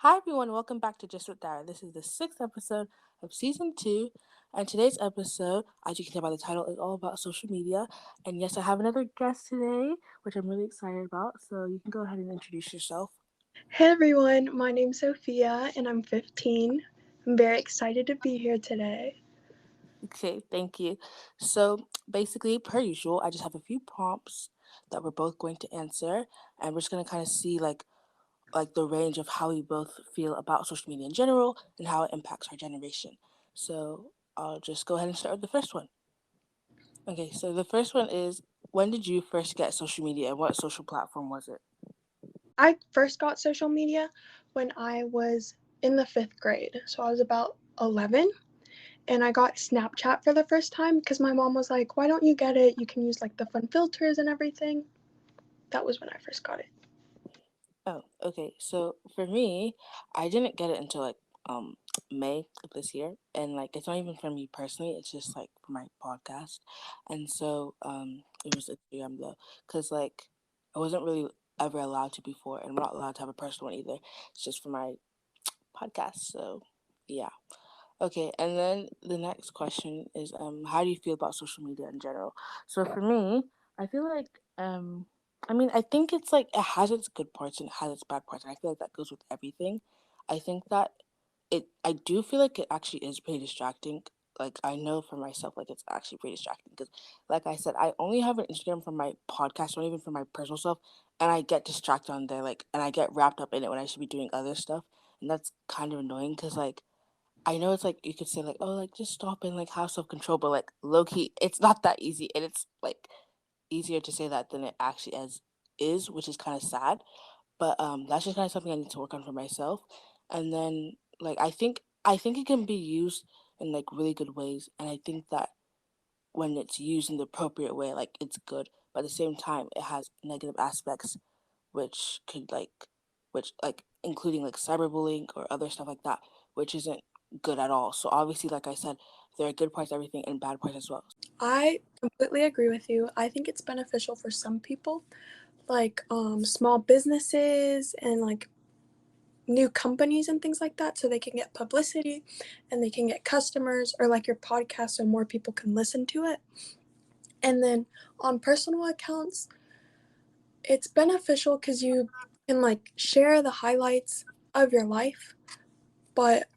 Hi everyone, welcome back to Just with Dara. This is the sixth episode of season two, and today's episode, as you can tell by the title, is all about social media. And yes, I have another guest today, which I'm really excited about. So you can go ahead and introduce yourself. Hey everyone, my name's Sophia and I'm 15. I'm very excited to be here today. Okay, thank you. So basically, per usual, I just have a few prompts that we're both going to answer, and we're just gonna kind of see like the range of how we both feel about social media in general and how it impacts our generation. So I'll just go ahead and start with the first one. Okay, so the first one is, when did you first get social media and what social platform was it? I first got social media when I was in the fifth grade, so I was about 11, and I got Snapchat for the first time because my mom was like, "Why don't you get it? You can use like the fun filters and everything." That was when I first got it. Oh, okay. So for me, I didn't get it until um May of this year, and like it's not even for me personally. It's just like for my podcast, and so it was Instagram though, because like I wasn't really ever allowed to before, and I'm not allowed to have a personal one either. It's just for my podcast. So yeah. Okay, and then the next question is how do you feel about social media in general? So for me, I feel like I mean, I think it's like it has its good parts and it has its bad parts. And I feel like that goes with everything. I think that I do feel like it actually is pretty distracting. Like I know for myself, like it's actually pretty distracting because, like I said, I only have an Instagram for my podcast, not even for my personal stuff, and I get distracted on there, like, and I get wrapped up in it when I should be doing other stuff, and that's kind of annoying because like I know it's like you could say like, oh, like just stop and like have self control, but like low key, it's not that easy, and it's like easier to say that than it actually as is, which is kind of sad. But that's just kind of something I need to work on for myself. And then like I think it can be used in like really good ways, and I think that when it's used in the appropriate way, like it's good. But at the same time, it has negative aspects, which could which like including like cyberbullying or other stuff like that, which isn't good at all. So obviously, like I said, there are good parts to everything and bad parts as well. I completely agree with you. I think it's beneficial for some people, like small businesses and like new companies and things like that so they can get publicity and they can get customers or like your podcast so more people can listen to it. And then on personal accounts, it's beneficial because you can like share the highlights of your life, but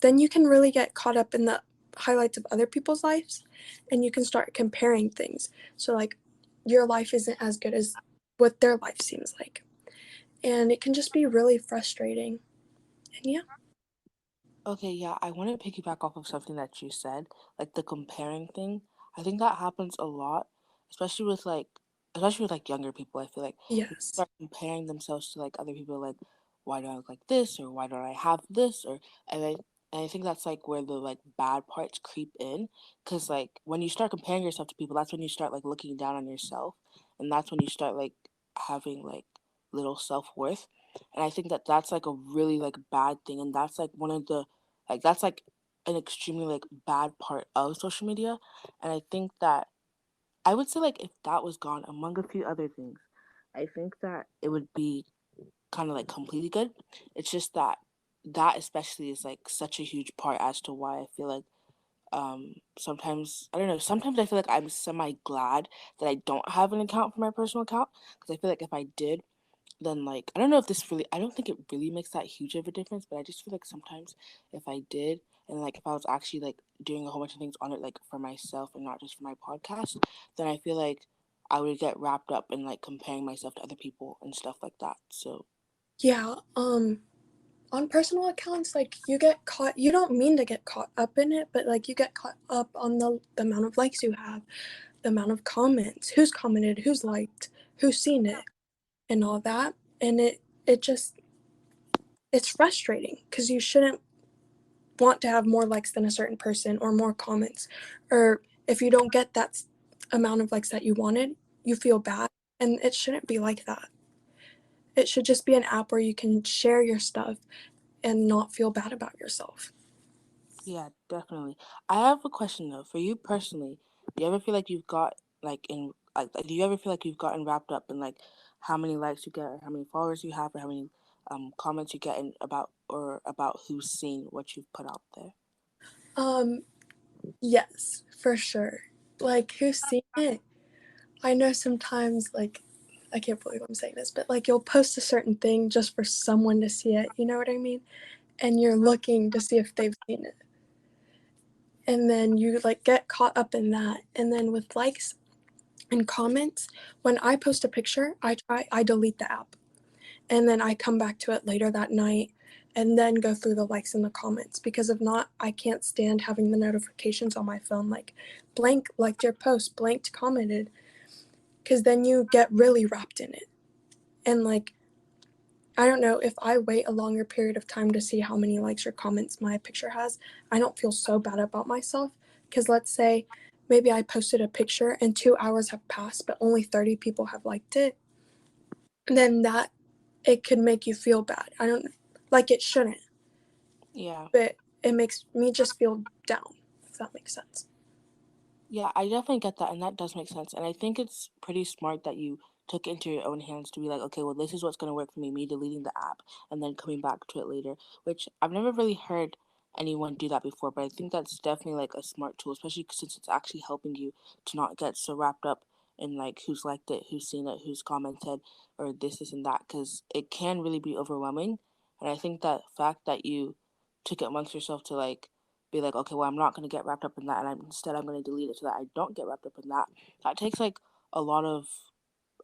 then you can really get caught up in the highlights of other people's lives and you can start comparing things. So like your life isn't as good as what their life seems like. And it can just be really frustrating. And yeah. Okay, yeah, I want to piggyback off of something that you said, like the comparing thing. I think that happens a lot, especially with like, especially with like younger people. I feel like people Yes. start comparing themselves to like other people, like, why do I look like this, or why don't I have this, or and I and I think that's like where the like bad parts creep in, because like when you start comparing yourself to people, that's when you start like looking down on yourself, and that's when you start like having like little self worth, and I think that that's like a really like bad thing, and that's like one of the like that's like an extremely like bad part of social media. And I think that I would say like if that was gone among a few other things, I think that it would be kind of like completely good. It's just that that especially is like such a huge part as to why I feel like sometimes I don't know, sometimes I feel like I'm semi glad that I don't have an account for my personal account, because I feel like if I did, then like I don't know if this really, I don't think it really makes that huge of a difference, but I just feel like sometimes if I did, and like if I was actually like doing a whole bunch of things on it like for myself and not just for my podcast, then I feel like I would get wrapped up in like comparing myself to other people and stuff like that. So Yeah. On personal accounts, like you get caught, you don't mean to get caught up in it, but like you get caught up on the amount of likes you have, the amount of comments, who's commented, who's liked, who's seen it, and all that. And it just it's frustrating because you shouldn't want to have more likes than a certain person or more comments, or if you don't get that amount of likes that you wanted, you feel bad, and it shouldn't be like that. It should just be an app where you can share your stuff and not feel bad about yourself. yeah, definitely. I have a question though. For you personally, do you ever feel like you've got like in like do you ever feel like you've gotten wrapped up in like how many likes you get or how many followers you have or how many comments you get in about or about who's seen what you've put out there? Um, yes, for sure. Like, who's seen it? I know sometimes, like, I can't believe I'm saying this, but like, you'll post a certain thing just for someone to see it, you know what I mean? And you're looking to see if they've seen it. And then you like get caught up in that. And then with likes and comments, when I post a picture, I delete the app. And then I come back to it later that night and then go through the likes and the comments because if not, I can't stand having the notifications on my phone like blank liked your post, blanked commented, because then you get really wrapped in it. And like, I don't know, if I wait a longer period of time to see how many likes or comments my picture has, I don't feel so bad about myself. Because let's say maybe I posted a picture and 2 hours have passed, but only 30 people have liked it, then that it could make you feel bad. I don't like it shouldn't, Yeah. but it makes me just feel down, if that makes sense. Yeah, I definitely get that, and that does make sense. And I think it's pretty smart that you took it into your own hands to be like, okay, well, this is what's going to work for me, me deleting the app and then coming back to it later, which I've never really heard anyone do that before, but I think that's definitely like a smart tool, especially since it's actually helping you to not get so wrapped up in like who's liked it, who's seen it, who's commented, or this, and that, because it can really be overwhelming. And I think that fact that you took it amongst yourself to like, be like, okay, well, I'm not going to get wrapped up in that, and instead I'm going to delete it so that I don't get wrapped up in that. That takes like a lot of,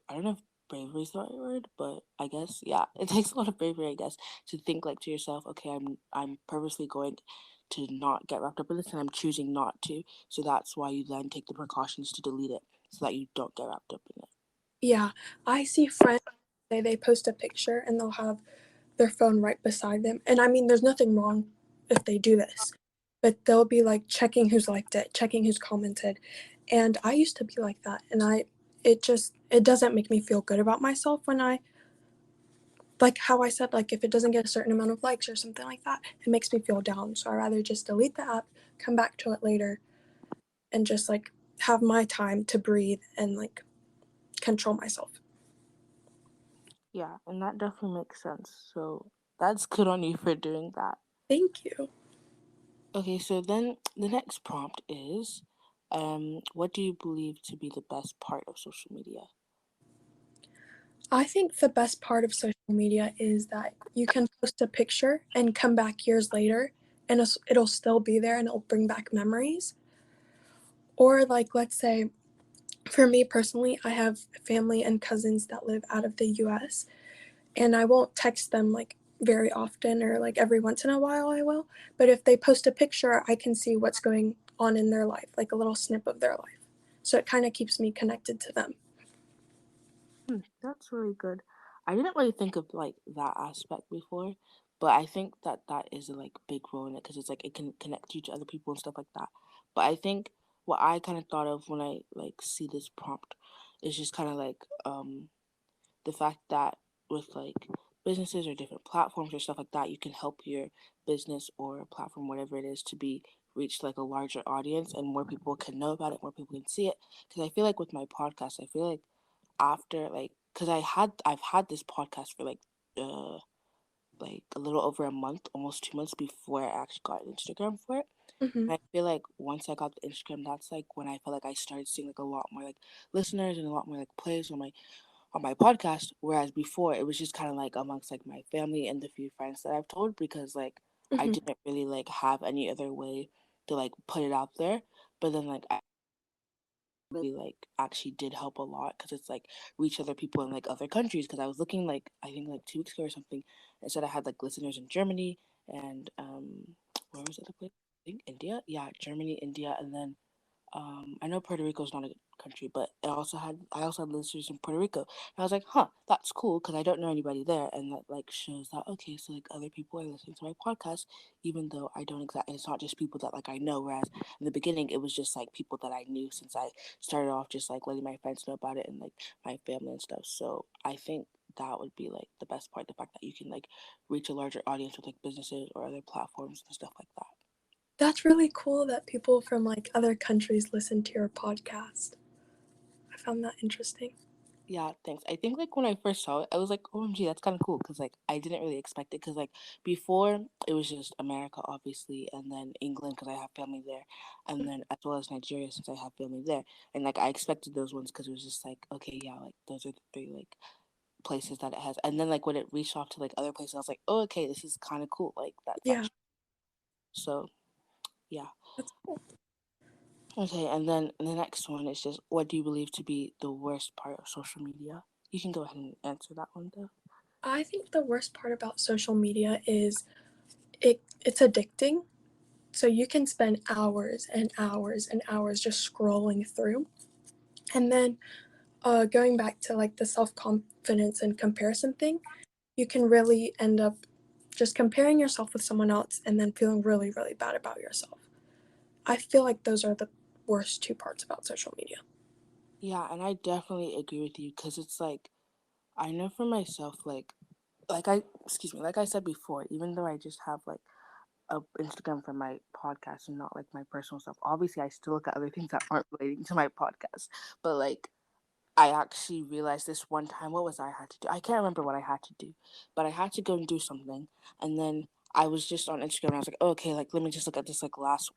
I don't know if bravery is the right word, but I guess yeah, it takes a lot of bravery, I guess, to think like to yourself, okay, I'm purposely going to not get wrapped up in this, and I'm choosing not to. So that's why you then take the precautions to delete it so that you don't get wrapped up in it. Yeah, I see friends say they post a picture and they'll have their phone right beside them. And I mean, there's nothing wrong if they do this, but they'll be like checking who's liked it, checking who's commented. And I used to be like that. And it doesn't make me feel good about myself when like how I said, like if it doesn't get a certain amount of likes or something like that, it makes me feel down. So I rather just delete the app, come back to it later, and just like have my time to breathe and like control myself. Yeah, and that definitely makes sense. So that's good on you for doing that. Thank you. Okay, so then the next prompt is, what do you believe to be the best part of social media? I think the best part of social media is that you can post a picture and come back years later and it'll still be there and it'll bring back memories. Or, like, let's say, for me personally, I have family and cousins that live out of the US, and I won't text them like very often or like every once in a while I will. But if they post a picture, I can see what's going on in their life, like a little snip of their life. So it kind of keeps me connected to them. That's really good. I didn't really think of like that aspect before, but I think that that is a like big role in it because it's like it can connect you to other people and stuff like that. But I think what I kind of thought of when I like see this prompt is just kind of like the fact that with like businesses or different platforms or stuff like that, you can help your business or platform, whatever it is, to be reached like a larger audience and more people can know about it, more people can see it. Because I feel like with my podcast, I feel like after like, because I've had this podcast for uh like a little over a month, almost 2 months before I actually got Instagram for it. Hmm. And I feel like once I got the Instagram, that's like when I felt like I started seeing like a lot more like listeners and a lot more like plays on my podcast, whereas before it was just kind of like amongst like my family and the few friends that I've told because like I Hmm. didn't really like have any other way to like put it out there. But then like I really like actually did help a lot because it's like reach other people in like other countries because I was looking like I think like 2 weeks ago or something. It said I had like listeners in Germany and where was the other place? I think India. Yeah, Germany, India, and then I know Puerto Rico is not a country, but I also had listeners in Puerto Rico. And I was like, huh, that's cool because I don't know anybody there, and that like shows that okay, so like other people are listening to my podcast, even though I don't exactly. It's not just people that like I know. Whereas in the beginning, it was just like people that I knew since I started off just like letting my friends know about it and like my family and stuff. So I think that would be like the best part, the fact that you can like reach a larger audience with like businesses or other platforms and stuff like that. That's really cool that people from like other countries listen to your podcast. I found that interesting. Yeah, thanks. I think like when I first saw it, I was like, "OMG, that's kind of cool," because like I didn't really expect it. Because like before, it was just America, obviously, and then England because I have family there, and then as well as Nigeria since I have family there. And like I expected those ones because it was just like, okay, yeah, like those are the three like places that it has. And then like when it reached off to like other places, I was like, oh, okay, this is kind of cool. Like that's Yeah, actually so yeah. that's cool. Okay, and then the next one is just what do you believe to be the worst part of social media? You can go ahead and answer that one though. I think the worst part about social media is it's addicting. So you can spend hours and hours and hours just scrolling through. And then going back to like the self confidence and comparison thing, you can really end up just comparing yourself with someone else and then feeling really, really bad about yourself. I feel like those are the worst two parts about social media. Yeah, and I definitely agree with you because it's like I know for myself, like I excuse me, like I said before, even though I just have like a Instagram for my podcast and not like my personal stuff, obviously I still look at other things that aren't relating to my podcast. But like I actually realized this one time, what was I had to do? I can't remember what I had to do, but I had to go and do something. And then I was just on Instagram and I was like, oh, okay, like let me just look at this like last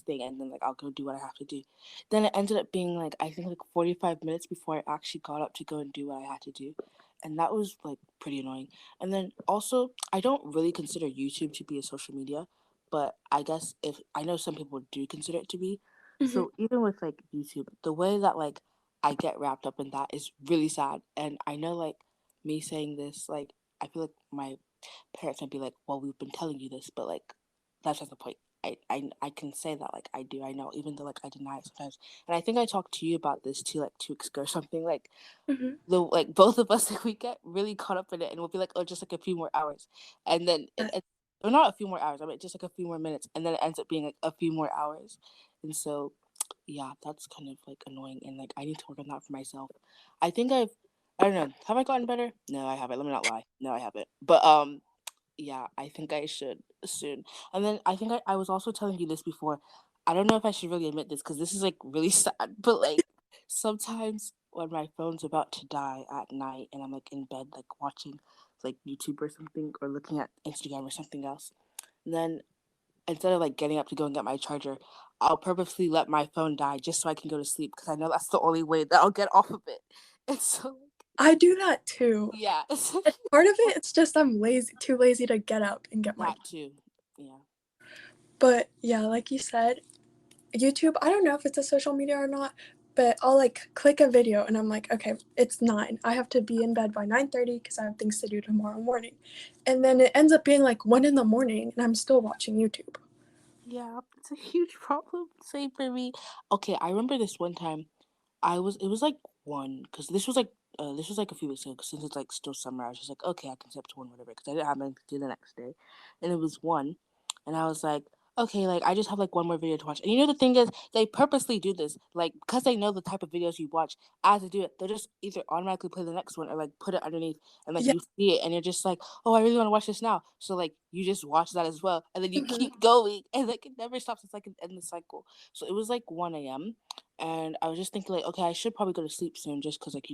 thing and then like I'll go do what I have to do. Then it ended up being like I think like 45 minutes before I actually got up to go and do what I had to do. And that was like pretty annoying. And then also I don't really consider YouTube to be a social media, but I guess if I know some people do consider it to be. Hmm. So even with like YouTube, the way that like I get wrapped up in that is really sad. And I know, like, me saying this, like, I feel like my parents might be like, well, we've been telling you this, but, like, that's not the point. I can say that, like, I do, I know, even though, like, I deny it sometimes. And I think I talked to you about this too, like, 2 weeks ago or something. Like, Hmm. the like both of us like we get really caught up in it and we'll be like, oh, just like a few more hours, and then it or not a few more hours, I mean just like a few more minutes, and then it ends up being like a few more hours. And so yeah, that's kind of like annoying, and like I need to work on that for myself. I think I don't know, have I gotten better? No, I haven't. Let me not lie, no, I haven't. But yeah, I think I should soon. And then I think I was also telling you this before. I don't know if I should really admit this because this is like really sad, but like sometimes when my phone's about to die at night and I'm like in bed, like watching like YouTube or something or looking at Instagram or something else, then instead of like getting up to go and get my charger, I'll purposely let my phone die just so I can go to sleep because I know that's the only way that I'll get off of it. And so, I do that too. yeah, And part of it, it's just I'm lazy, too lazy to get up and get my. that too. Yeah. But yeah, like you said, YouTube, I don't know if it's a social media or not, but I'll like click a video and I'm like, okay, it's 9. I have to be in bed by 9:30 because I have things to do tomorrow morning. And then it ends up being like 1 in the morning and I'm still watching YouTube. Yeah, it's a huge problem. Same for me. Okay, I remember this one time. It was like one because this was like a few weeks ago. 'Cause since it's like still summer, I was just like, okay, I can step to one, whatever. Because I didn't have anything to do the next day, and it was one, and I was like, okay, like I just have like one more video to watch. And you know the thing is, they purposely do this, like because they know the type of videos you watch. As they do it, they'll just either automatically play the next one or like put it underneath, and like Yeah. you see it, and you're just like, oh, I really want to watch this now. So like you just watch that as well, and then you Mhm. keep going, and like it never stops. It's like an endless cycle. So it was like 1 a.m. and I was just thinking like, okay, I should probably go to sleep soon just because like,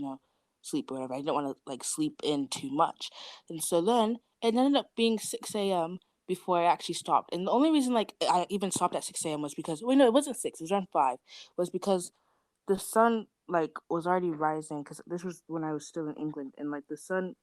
sleep or whatever. I didn't want to like sleep in too much. And so then it ended up being 6 a.m. before I actually stopped. And the only reason like I even stopped at 6 a.m. was because wait, no, it wasn't 6, it was around 5. Was because the sun like was already rising because this was when I was still in England, and like the sun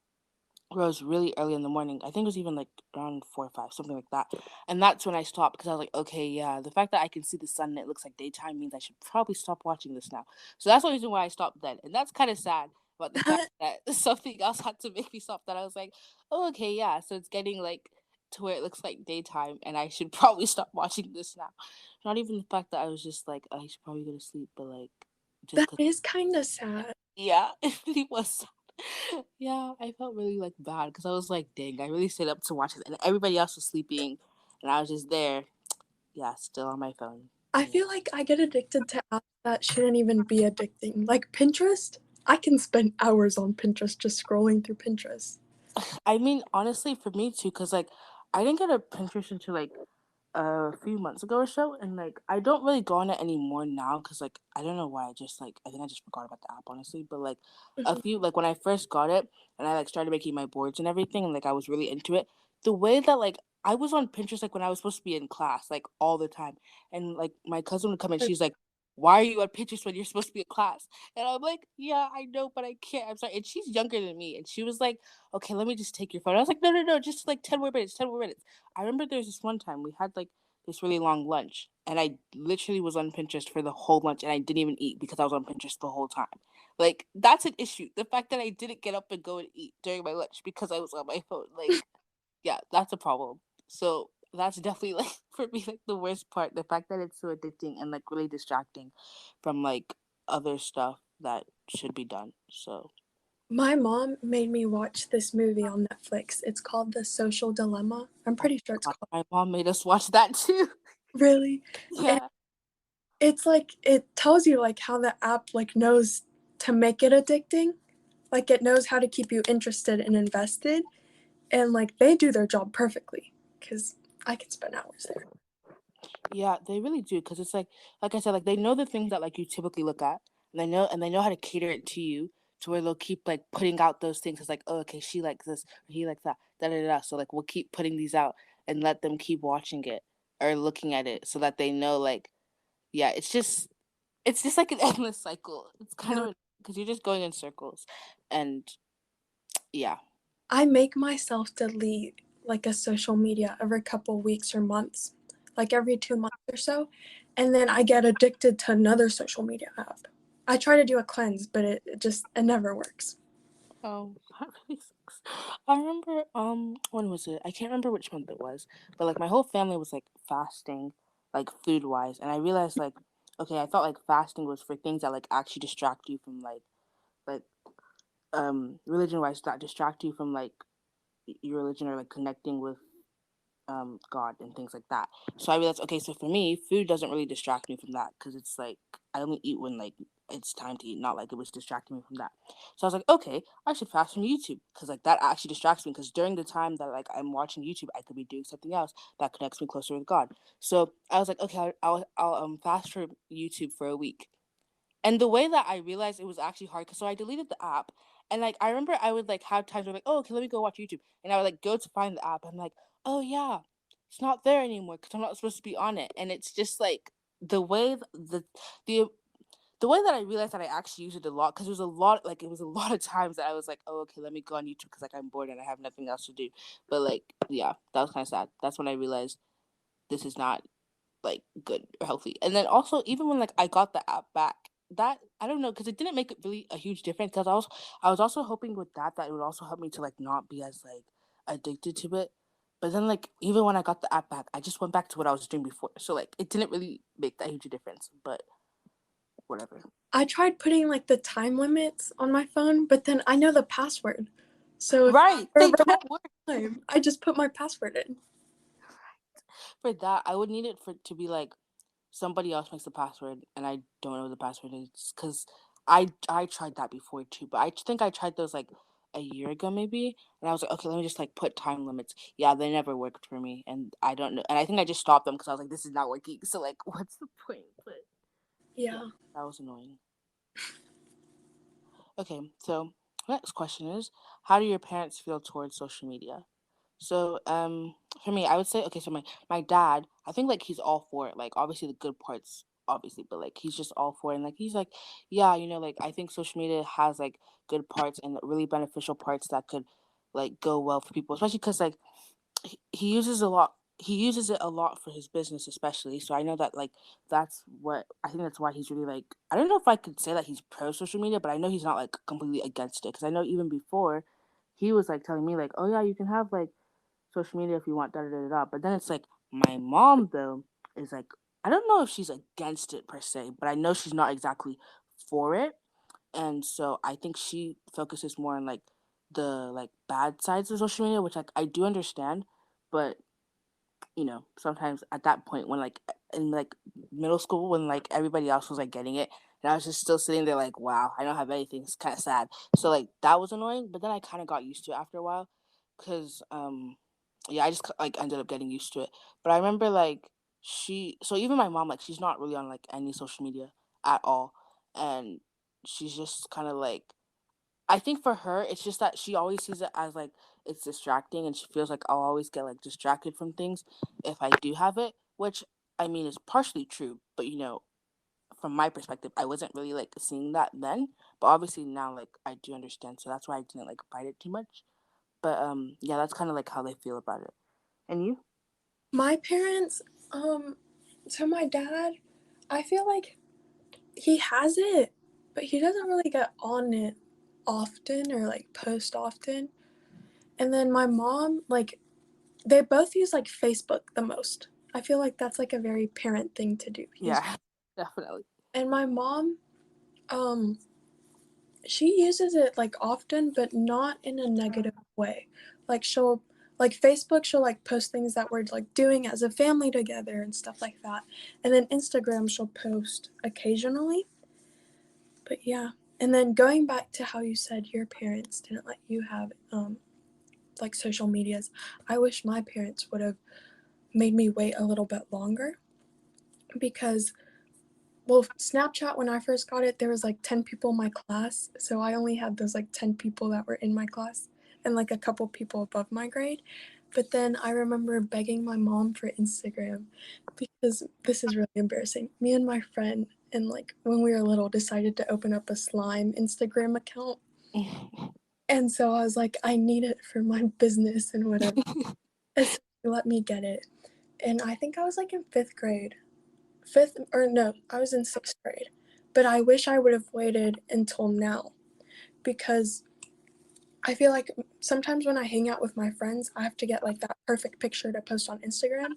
rose really early in the morning. I think it was even like around 4 or 5, something like that. And that's when I stopped because I was like, okay, yeah, the fact that I can see the sun and it looks like daytime means I should probably stop watching this now. So that's the reason why I stopped then. And that's kind of sad about the fact that something else had to make me stop. That I was like, oh, okay, yeah. So it's getting like to where it looks like daytime and I should probably stop watching this now. Not even the fact that I was just like, I should probably go to sleep, but like, just That because, is kind of sad. yeah, it really was. Yeah, I felt really like bad because I was like, dang, I really stayed up to watch it, and everybody else was sleeping, and I was just there, yeah, still on my phone. I Yeah. feel like I get addicted to apps that shouldn't even be addicting. Like Pinterest, I can spend hours on Pinterest just scrolling through Pinterest. I mean, honestly, for me too, because like I didn't get a Pinterest until like a few months ago or so, and like I don't really go on it anymore now because like I don't know why. I just like I think I just forgot about the app honestly. But like a Mhm. few like when I first got it and I like started making my boards and everything, and like I was really into it. The way that like I was on Pinterest like when I was supposed to be in class like all the time, and like my cousin would come and she's like, "Why are you on Pinterest when you're supposed to be in class?" And I'm like, "Yeah, I know, but I can't. I'm sorry." And she's younger than me, and she was like, "Okay, let me just take your phone." I was like, "No, no, no, just like 10 more minutes, 10 more minutes." I remember there was this one time we had like this really long lunch, and I literally was on Pinterest for the whole lunch, and I didn't even eat because I was on Pinterest the whole time. Like that's an issue. The fact that I didn't get up and go and eat during my lunch because I was on my phone. Like, yeah, that's a problem. So that's definitely like for me like the worst part. The fact that it's so addicting and like really distracting from like other stuff that should be done. So My mom made me watch this movie on Netflix. It's called The Social Dilemma. I'm oh pretty sure it's God, called. my mom made us watch that too. Really? And Yeah. it's like it tells you like how the app like knows to make it addicting. Like it knows how to keep you interested and invested, and like they do their job perfectly cuz I could spend hours there. Yeah, they really do because it's like I said, like they know the things that like you typically look at, and they know how to cater it to you to where they'll keep like putting out those things. It's like, oh, okay, she likes this, or he likes that, da da da. So like we'll keep putting these out and let them keep watching it or looking at it so that they know like, yeah, it's just like an endless cycle. It's kind Yeah. of because you're just going in circles, and yeah. I make myself delete like a social media every couple weeks or months, like every 2 months or so, and then I get addicted to another social media app. I try to do a cleanse, but it never works. That really sucks. I remember, when was it? I can't remember which month it was, but like my whole family was like fasting, like food wise, and I realized like, okay, I thought like fasting was for things that like actually distract you from like religion wise, that distract you from like your religion or like connecting with God and things like that. So I realized, okay, so for me, food doesn't really distract me from that because it's like I only eat when like it's time to eat, not like it was distracting me from that. So I was like, okay, I should fast from YouTube because like that actually distracts me because during the time that like I'm watching YouTube, I could be doing something else that connects me closer with God. So I was like, okay, I'll fast from YouTube for a week. And the way that I realized it was actually hard, cause so I deleted the app, and, like, I remember I would, like, have times where I'm like, "Oh, okay, let me go watch YouTube," and I would, like, go to find the app, I'm like, "Oh, yeah, it's not there anymore because 'cause I'm not supposed to be on it," and it's just, like, the way the the way that I realized that I actually use it a lot, cause it was a lot like, it was a lot of times that I was like, "Oh, okay, let me go on YouTube because like, I'm bored and I have nothing else to do," but, like, yeah, that was kinda sad. That's when I realized this is not like good or healthy. And then also even when like I got the app back, that I don't know because it didn't make it really a huge difference. Because I was also hoping with that it would also help me to like not be as like addicted to it. But then like even when I got the app back, I just went back to what I was doing before. So like it didn't really make that huge a difference. But whatever. I tried putting like the time limits on my phone, but then I know the password. So if Right. I They run out don't work. of time, I just put my password in. For that, I would need it for to be like somebody else makes the password and I don't know what the password is because I tried that before too, but I think I tried those like a year ago maybe, and I was like, okay, let me just like put time limits. Yeah, they never worked for me, and I don't know, and I think I just stopped them because I was like, this is not working. So like, what's the point? But yeah, Yeah. that was annoying. Okay, so next question is, how do your parents feel towards social media? So, for me, I would say, okay, so my dad, I think like he's all for it. Like obviously the good parts, obviously, but like he's just all for it. And like he's like, yeah, like I think social media has like good parts and really beneficial parts that could like go well for people, especially because like he uses a lot. He uses it a lot for his business, especially. So I know that like that's what I think that's why he's really like. I don't know if I could say that he's pro social media, but I know he's not like completely against it because I know even before he was like telling me like, oh yeah, you can have like social media if you want, da da da da. But then it's like my mom though is like I don't know if she's against it per se, but I know she's not exactly for it. And so I think she focuses more on like the like bad sides of social media, which like I do understand, but sometimes at that point when like in like middle school when like everybody else was like getting it and I was just still sitting there like wow, I don't have anything. It's kind of sad. So like that was annoying, but then I kind of got used to it after a while because yeah, I just like ended up getting used to it. But I remember like so even my mom, like she's not really on like any social media at all, and she's just kind of like, I think for her it's just that she always sees it as like it's distracting, and she feels like I'll always get like distracted from things if I do have it, which I mean is partially true, but from my perspective, I wasn't really like seeing that then, but obviously now like I do understand, so that's why I didn't like fight it too much. But yeah, that's kind of like how they feel about it. And you? My parents, um, so my dad, I feel like he has it, but he doesn't really get on it often or like post often. And then my mom, like, they both use like Facebook the most. I feel like that's like a very parent thing to do. Use. Yeah, definitely. And my mom, um, she uses it like often, but not in a negative way. Like she'll like Facebook, she'll like post things that we're like doing as a family together and stuff like that. And then Instagram, she'll post occasionally. But yeah. And then going back to how you said your parents didn't let you have like social medias, I wish my parents would have made me wait a little bit longer because well, Snapchat when I first got it, there was like 10 people in my class, so I only had those like 10 people that were in my class and like a couple people above my grade. But then I remember begging my mom for Instagram because this is really embarrassing. Me and my friend and like when we were little decided to open up a slime Instagram account. And so I was like, I need it for my business and whatever. And so she let me get it. And I think I was like in fifth grade. Fifth, or no, I was in sixth grade. But I wish I would have waited until now because I feel like sometimes when I hang out with my friends, I have to get like that perfect picture to post on Instagram.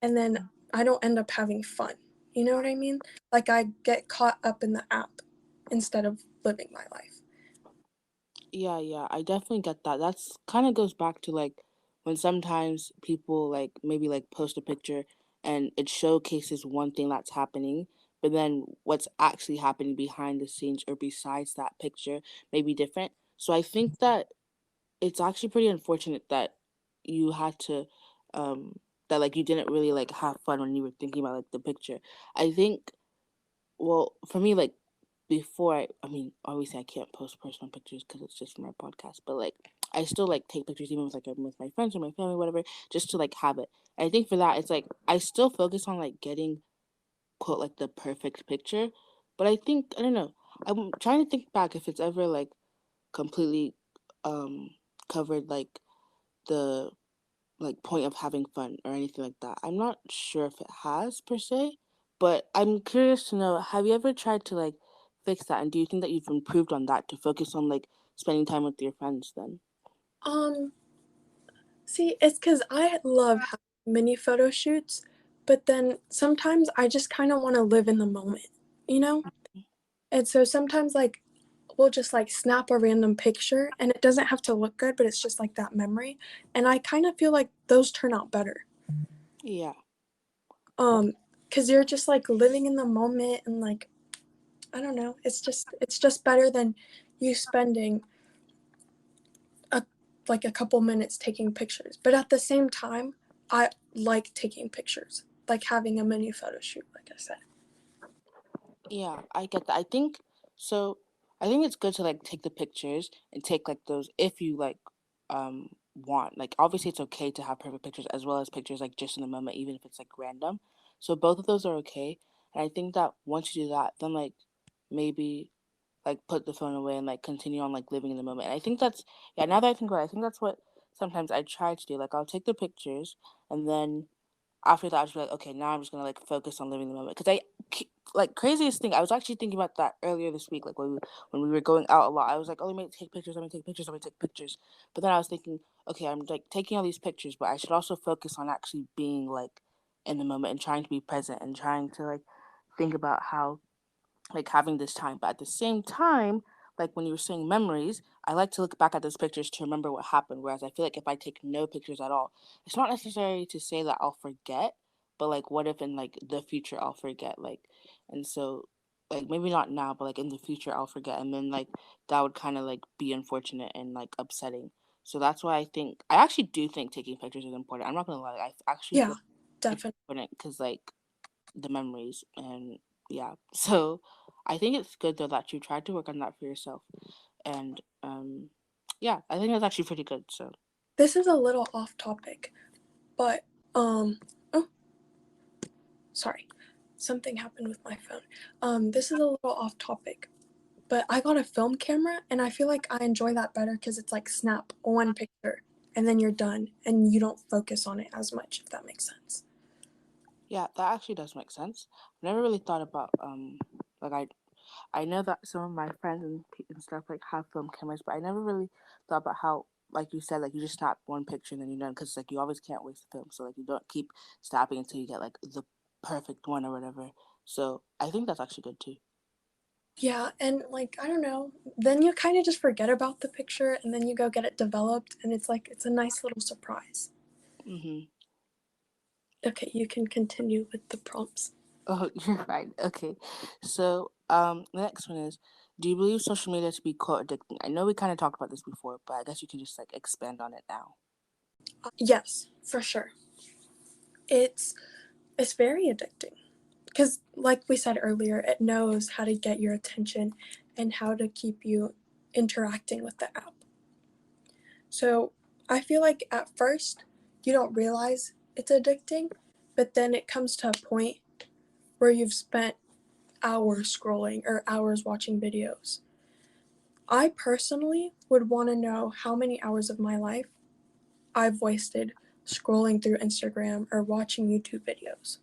And then I don't end up having fun. You know what I mean? Like I get caught up in the app instead of living my life. Yeah, yeah, I definitely get that. That's kind of goes back to like when sometimes people like maybe like post a picture and it showcases one thing that's happening, but then what's actually happening behind the scenes or besides that picture may be different. So I think that it's actually pretty unfortunate that you had to um that like you didn't really like have fun when you were thinking about like the picture. I think, well, for me, like before I mean, obviously I can't post personal pictures because it's just for my podcast, but like I still like take pictures even with like I'm with my friends or my family, whatever, just to like have it. And I think for that, it's like I still focus on like getting quote like the perfect picture, but I think I don't know. I'm trying to think back if it's ever like completely um covered like the like point of having fun or anything like that. I'm not sure if it has per se, but I'm curious to know, have you ever tried to like fix that, and do you think that you've improved on that to focus on like spending time with your friends then? Um, See, it's because I love having mini photo shoots, but then sometimes I just kind of want to live in the moment, you know? And so sometimes, like, we'll just like snap a random picture and it doesn't have to look good, but it's just like that memory. And I kind of feel like those turn out better. Yeah. Um, because you're just like living in the moment and like, I don't know, it's just better than you spending a like a couple minutes taking pictures. But at the same time, I like taking pictures, like having a mini photo shoot, like I said. Yeah, I get that. I think so. I think it's good to like take the pictures and take like those if you like want. Like obviously it's okay to have perfect pictures as well as pictures like just in the moment, even if it's like random. So both of those are okay. And I think that once you do that, then like maybe like put the phone away and like continue on like living in the moment. And I think that's, yeah, now that I think about it, I think that's what sometimes I try to do. Like I'll take the pictures and then after that, I was like, okay, now I'm just gonna like focus on living the moment. Because like craziest thing, I was actually thinking about that earlier this week. Like when we were going out a lot, I was like, oh, let me take pictures, let me take pictures, let me take pictures. But then I was thinking, okay, I'm like taking all these pictures, but I should also focus on actually being like in the moment and trying to be present and trying to like think about how like having this time. But at the same time, like when you were saying memories, I like to look back at those pictures to remember what happened. Whereas I feel like if I take no pictures at all, it's not necessary to say that I'll forget, but like what if in like the future I'll forget? Like, and so like maybe not now, but like in the future I'll forget, and then like that would kind of like be unfortunate and like upsetting. So that's why I actually do think taking pictures is important. I'm not gonna lie, I actually feel Yeah, it's definitely. important because like the memories and yeah. So I think it's good though that you tried to work on that for yourself. And yeah, I think that's actually pretty good. So This is a little off topic, but um oh, sorry. Something happened with my phone. This is a little off topic, but I got a film camera and I feel like I enjoy that better cuz it's like snap one picture and then you're done and you don't focus on it as much if that makes sense. yeah, that actually does make sense. I never really thought about like I know that some of my friends and stuff like have film cameras, but I never really thought about how, like you said, like you just snap one picture and then you're done because like you always can't waste the film, so like you don't keep snapping until you get like the perfect one or whatever. So I think that's actually good too. Yeah, and like I don't know, then you kind of just forget about the picture and then you go get it developed and it's like it's a nice little surprise. Mm-hmm. Okay, you can continue with the prompts. Oh, you're fine. Okay, so the next one is, do you believe social media to be quote addicting? I know we kind of talked about this before, but I guess you can just like expand on it now. Yes, for sure. It's it's very addicting because like we said earlier, it knows how to get your attention and how to keep you interacting with the app. So, I feel like at first you don't realize it's addicting, but then it comes to a point where you've spent hours scrolling or hours watching videos. I personally would want to know how many hours of my life I've wasted scrolling through Instagram or watching YouTube videos.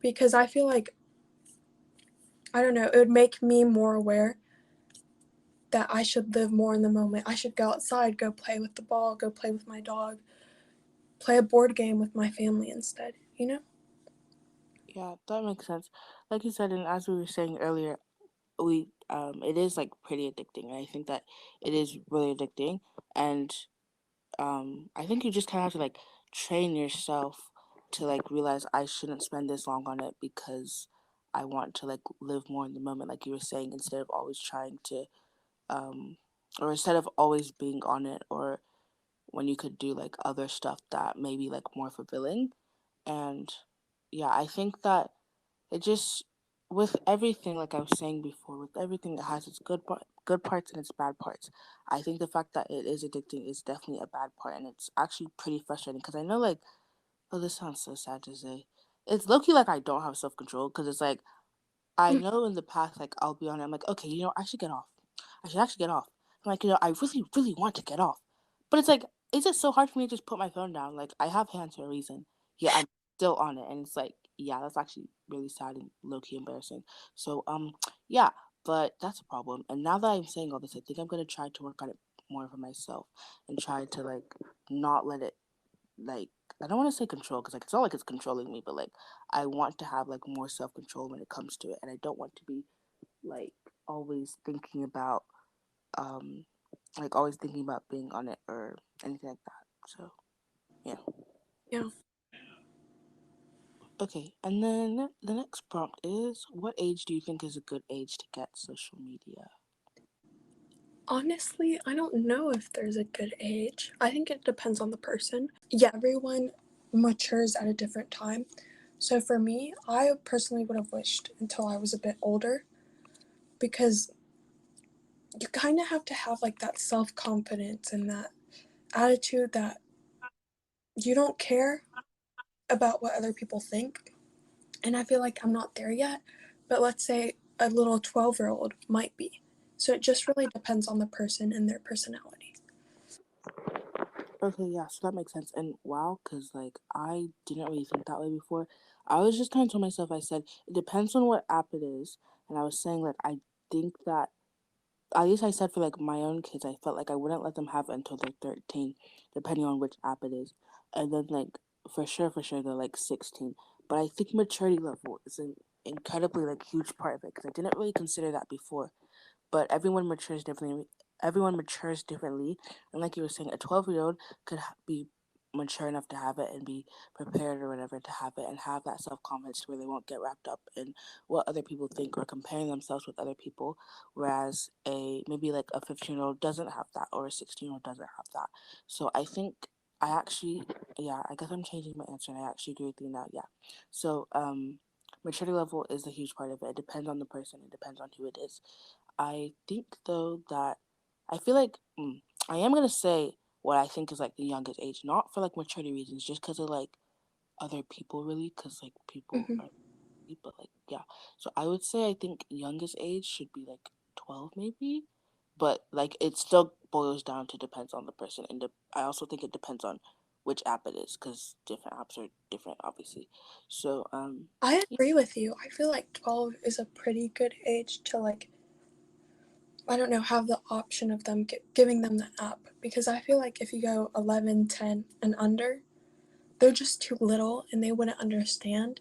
Because I feel like, I don't know, it would make me more aware that I should live more in the moment. I should go outside, go play with the ball, go play with my dog, play a board game with my family instead, you know? Yeah, that makes sense. Like you said, and as we were saying earlier, we it is like pretty addicting. And I think that it is really addicting, and I think you just kind of have to like train yourself to like realize I shouldn't spend this long on it because I want to like live more in the moment, like you were saying, instead of always trying to um or instead of always being on it, or when you could do like other stuff that may be like more fulfilling. And yeah, I think that it just, with everything, like I was saying before, with everything, it has its good parts and its bad parts. I think the fact that it is addicting is definitely a bad part, and it's actually pretty frustrating because I know, like, oh, this sounds so sad to say. It's low key like I don't have self control because it's like I Mm, know in the past, like I'll be on it, I'm like, okay, I should get off. I should actually get off. I'm like, I really, really want to get off. But it's like, is it so hard for me to just put my phone down? Like, I have hands for a reason. Yeah, I'm still on it. And it's like, yeah, that's actually really sad and low key embarrassing. So, yeah, but that's a problem. And now that I'm saying all this, I think I'm going to try to work on it more for myself and try to, like, not let it, like, I don't want to say control because like it's not like it's controlling me, but like I want to have like more self control when it comes to it, and I don't want to be like always thinking about um always thinking about being on it or anything like that. So yeah. yeah. Okay, and then the next prompt is, what age do you think is a good age to get social media? Honestly, I don't know if there's a good age. I think it depends on the person. Yeah, everyone matures at a different time. So for me, I personally would have wished until I was a bit older because you kind of have to have like that self confidence and that attitude that you don't care about what other people think. And I feel like I'm not there yet, but let's say a little 12-year-old might be. So it just really depends on the person and their personality. Okay, yeah, so that makes sense. And wow, because like I didn't really think that way before. I was just kind of told myself, I said, it depends on what app it is. And I was saying, like, I think that, at least I said for like my own kids, I felt like I wouldn't let them have it until they're 13, depending on which app it is. And then, like, for sure, they're like 16. But I think maturity level is an incredibly, like, huge part of it because I didn't really consider that before. But everyone matures differently. Everyone matures differently, and like you were saying, a 12-year-old could be mature enough to have it and be prepared or whatever to have it and have that self confidence where they won't get wrapped up in what other people think or comparing themselves with other people, whereas a maybe like a 15-year-old doesn't have that or a 16-year-old doesn't have that. So I think I actually, yeah, I guess I'm changing my answer and I actually agree with you now. Yeah. So maturity level is a huge part of it. It depends on the person. It depends on who it is. I think though that I feel like I am gonna say what I think is like the youngest age, not for like maturity reasons, just because of like other people really, because like people Mhm. are, but like yeah. So I would say I think youngest age should be like 12 maybe, but like it still boils down to depends on the person, and I also think it depends on which app it is, because different apps are different, obviously. So I agree with you. I feel like 12 is a pretty good age to like, I don't know, have the option of them giving them the app, because I feel like if you go 11, 10, and under, they're just too little and they wouldn't understand,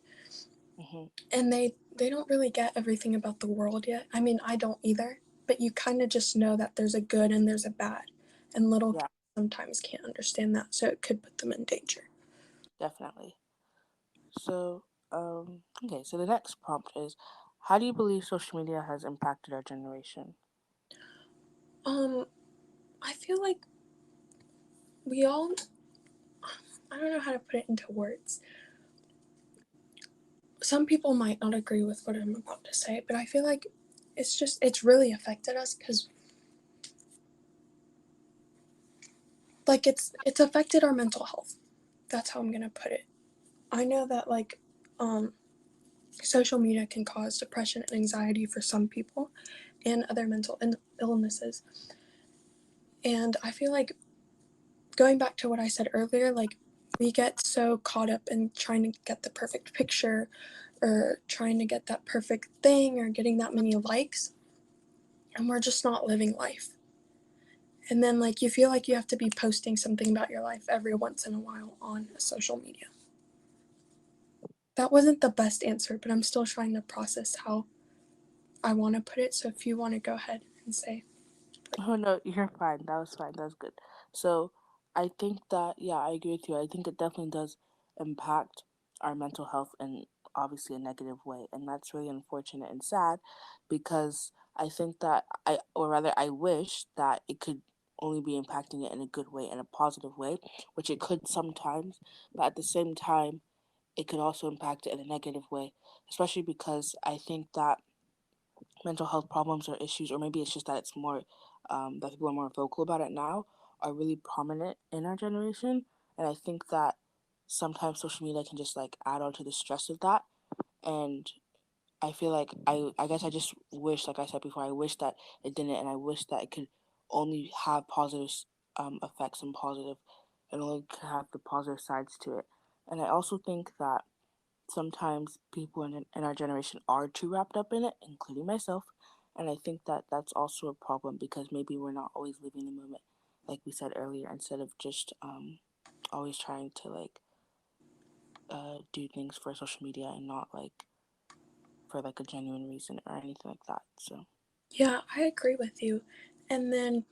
hmm and they don't really get everything about the world yet. I mean, I don't either, but you kind of just know that there's a good and there's a bad, and little kids yeah, sometimes can't understand that, so it could put them in danger. definitely. So, okay, so the next prompt is, how do you believe social media has impacted our generation? um I feel like we all, I don't know how to put it into words. Some people might not agree with what I'm about to say, but I feel like it's really affected us, because like it's affected our mental health. That's how I'm gonna put it. I know that like um social media can cause depression and anxiety for some people and other illnesses. And I feel like, going back to what I said earlier, like we get so caught up in trying to get the perfect picture or trying to get that perfect thing or getting that many likes, and we're just not living life. And then like you feel like you have to be posting something about your life every once in a while on social media. That wasn't the best answer, but I'm still trying to process how I want to put it. So if you want to go ahead and say. Oh no, you're fine. That was fine. That was good. So, I think that yeah, I agree with you. I think it definitely does impact our mental health in obviously a negative way, and that's really unfortunate and sad because I think that or rather, I wish that it could only be impacting it in a good way, in a positive way, which it could sometimes, but at the same time, it could also impact it in a negative way, especially because I think that mental health problems or issues, or maybe it's just that it's more that people are more vocal about it now, are really prominent in our generation. And I think that sometimes social media can just like add on to the stress of that. And I feel like I guess I just wish, like I said before, I wish that it didn't, and I wish that it could only have positive effects and positive, and only could have the positive sides to it. And I also think that sometimes people in our generation are too wrapped up in it, including myself. And I think that that's also a problem because maybe we're not always living the moment, like we said earlier, instead of just always trying to like do things for social media and not like for like a genuine reason or anything like that. So, Yeah, I agree with you. And then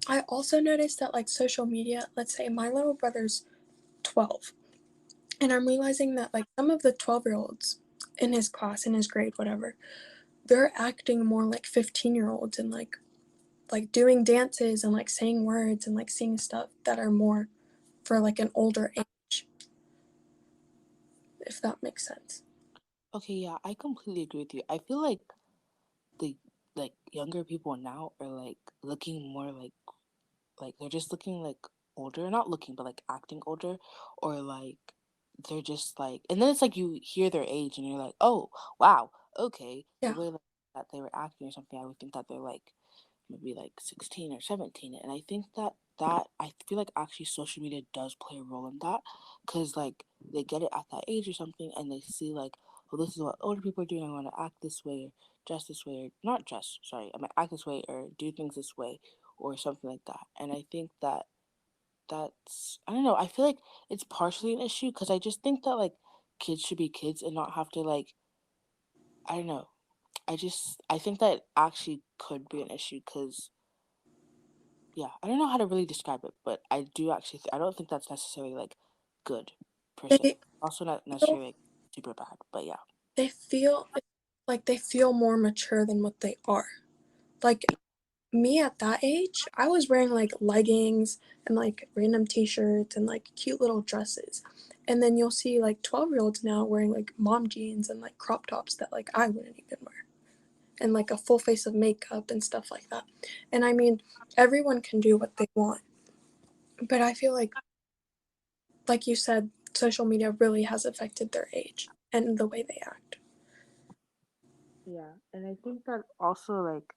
I also noticed that like social media, let's say my little brother's 12, and I'm realizing that like some of the 12-year-olds in his class, in his grade, whatever, they're acting more like 15-year-olds, and like doing dances and like saying words and like seeing stuff that are more for like an older age, if that makes sense. okay, yeah, I completely agree with you. I feel the like younger people now are like looking more like they're just looking like older, not looking, but like acting older, or like they're just like, and then it's like you hear their age and you're like, oh wow, okay, the Yeah. way like, that they were acting or something, I would think that they're like maybe like 16 or 17, and I think that I feel like actually social media does play a role in that, because like they get it at that age or something and they see like, oh, this is what older people are doing, I want to act this way or dress this way, or not dress, sorry, I mean act this way or do things this way or something like that. And I think that that's, I don't know, I feel like it's partially an issue because I just think that like kids should be kids and not have to like, I don't know, I think that actually could be an issue because yeah, I don't know how to really describe it, but I do actually I don't think that's necessarily like good per se. They Also not feel necessarily like super bad, but yeah. they feel like they feel more mature than what they are. Like me at that age, I was wearing like leggings and like random t-shirts and like cute little dresses. And then you'll see like 12-year-olds now wearing like mom jeans and like crop tops that like I wouldn't even wear. And like a full face of makeup and stuff like that. And I mean, everyone can do what they want. But I feel like you said, social media really has affected their age and the way they act. Yeah, and I think that also like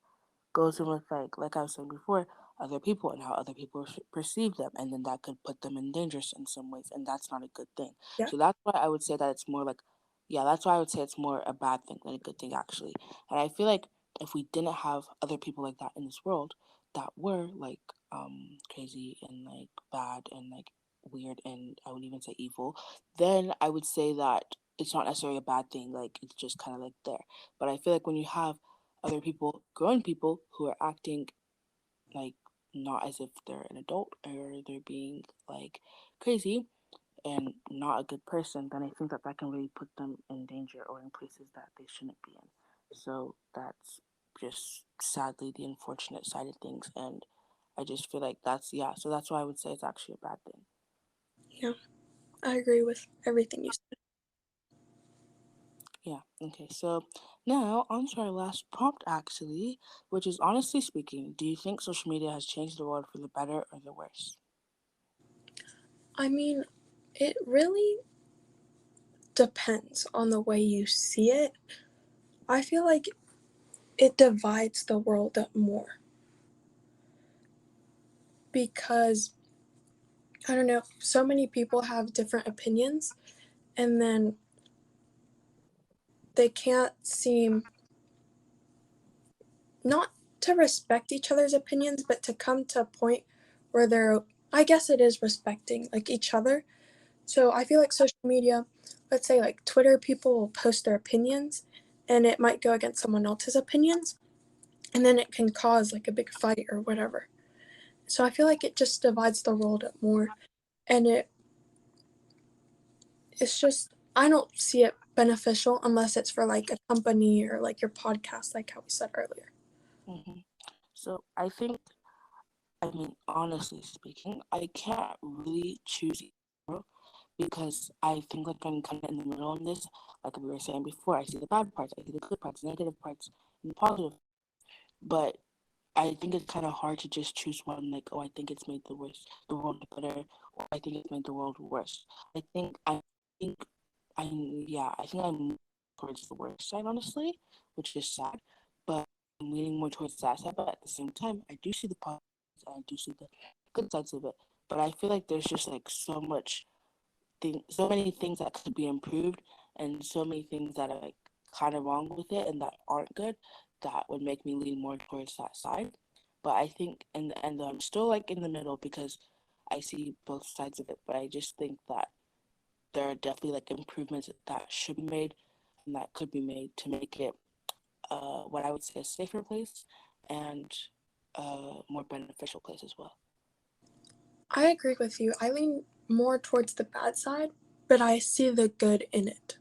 goes in with like I was saying before, other people and how other people perceive them, and then that could put them in danger in some ways, and that's not a good thing. Yeah. So that's why I would say that it's more like, yeah, that's why I would say it's more a bad thing than a good thing actually. And I feel like if we didn't have other people like that in this world that were like crazy and like bad and like weird and I would even say evil, then I would say that it's not necessarily a bad thing. Like it's just kind of like there. But I feel like when you have other people, grown people, who are acting like not as if they're an adult or they're being like crazy and not a good person, then I think that that can really put them in danger or in places that they shouldn't be in. So that's just sadly the unfortunate side of things. And I just feel like that's, yeah, so that's why I would say it's actually a bad thing. Yeah. I agree with everything you said. Yeah, okay, so now on to our last prompt actually, which is honestly speaking, do you think social media has changed the world for the better or the worse? I mean, it really depends on the way you see it. I feel like it divides the world up more because I don't know, so many people have different opinions and then they can't seem not to respect each other's opinions, but to come to a point where they're, I guess it is respecting like each other. So I feel like social media, let's say like Twitter, people will post their opinions and it might go against someone else's opinions and then it can cause like a big fight or whatever. So I feel like it just divides the world up more and it's just I don't see it beneficial unless it's for like a company or like your podcast like how we said earlier. Hmm. So I think, I mean, honestly speaking, I can't really choose either because I think like I'm kind of in the middle on this. Like we were saying before, I see the bad parts, I see the good parts, negative parts, and positive. But I think it's kind of hard to just choose one. Like, oh, I think it's made the world better, or I think it's made the world worse. I think I yeah, I think I'm towards the worst side, honestly, which is sad. But I'm leaning more towards that side. But at the same time, I do see the positives and I do see the good sides of it. But I feel like there's just like so many things that could be improved, and so many things that are like kind of wrong with it and that aren't good. That would make me lean more towards that side. But I think in the end, I'm still like in the middle because I see both sides of it. But I just think that there are definitely like improvements that should be made and that could be made to make it what I would say a safer place and a more beneficial place as well. I agree with you. I lean more towards the bad side, but I see the good in it.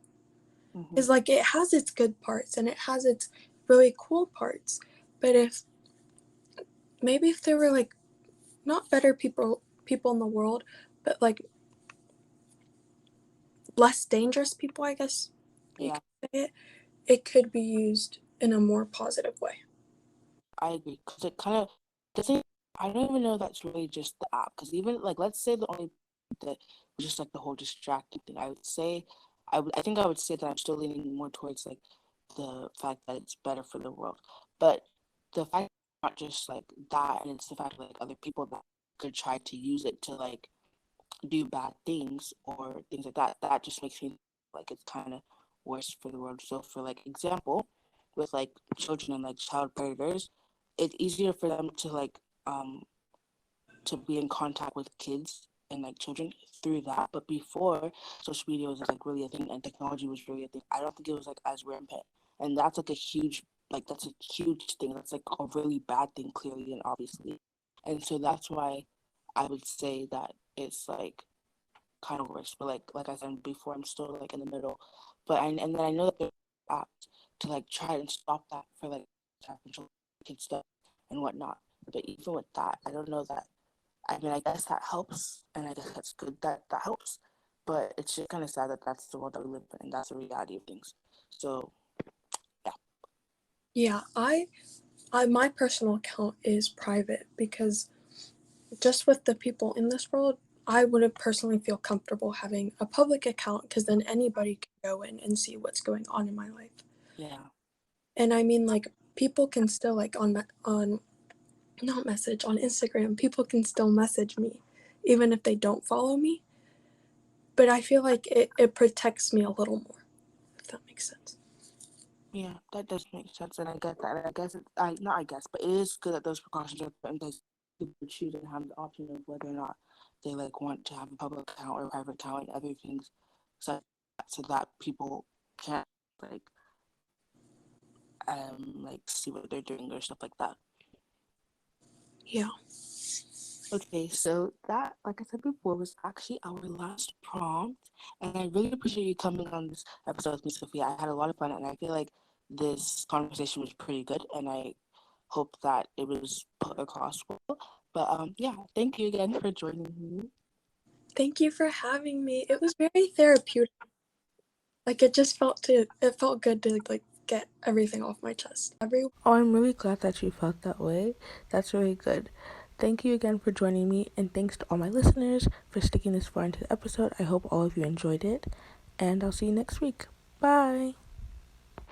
Mm-hmm. Is like it has its good parts and it has its really cool parts. But if maybe if there were like not better people in the world, but like less dangerous people, I guess you Yeah, could say it could be used in a more positive way. I agree because it kind of doesn't. I don't even know if that's really just the app because even like let's say the only that was just like the whole distracting thing. I would say I think I would say that I'm still leaning more towards like the fact that it's better for the world, but the fact not just like that, and it's the fact like other people that could try to use it to like do bad things or things like that. That just makes me like it's kind of worse for the world. So for like example, with like children and like child predators, it's easier for them to be in contact with kids and like children through that. But before social media was like really a thing and technology was really a thing, I don't think it was like as rampant. And that's like a huge thing. That's like a really bad thing clearly and obviously. And so that's why I would say that it's like kind of worse. But like I said before, I'm still like in the middle. And then I know that there's apps to like try and stop that for like control kid stuff and whatnot. But even with that, I don't know that. I mean, I guess that helps, and I guess that's good that that helps. But it's just kind of sad that that's the world that we live in, and that's the reality of things. So yeah, Yeah, I my personal account is private because just with the people in this world, I wouldn't personally feel comfortable having a public account because then anybody can go in and see what's going on in my life. yeah, And I mean, like, people can still, like, on not message, on Instagram, people can still message me even if they don't follow me. But I feel like it protects me a little more, if that makes sense. yeah. That does make sense, and I get that. And I guess I not I guess, but it is good that those precautions are put in place. People choose and have the option of whether or not they like want to have a public account or a private account and other things, so that people can't like like see what they're doing or stuff like that. Yeah. Okay, so that, like I said before, was actually our last prompt, and I really appreciate you coming on this episode with me, Sophia. I had a lot of fun, and I feel like this conversation was pretty good, and I hope that it was put across well. But yeah, thank you again for joining me. Thank you for having me. It was very therapeutic. Like, it felt good to like get everything off my chest. Everyone. Oh, I'm really glad that you felt that way. That's really good. Thank you again for joining me, and thanks to all my listeners for sticking this far into the episode. I hope all of you enjoyed it, and I'll see you next week. Bye.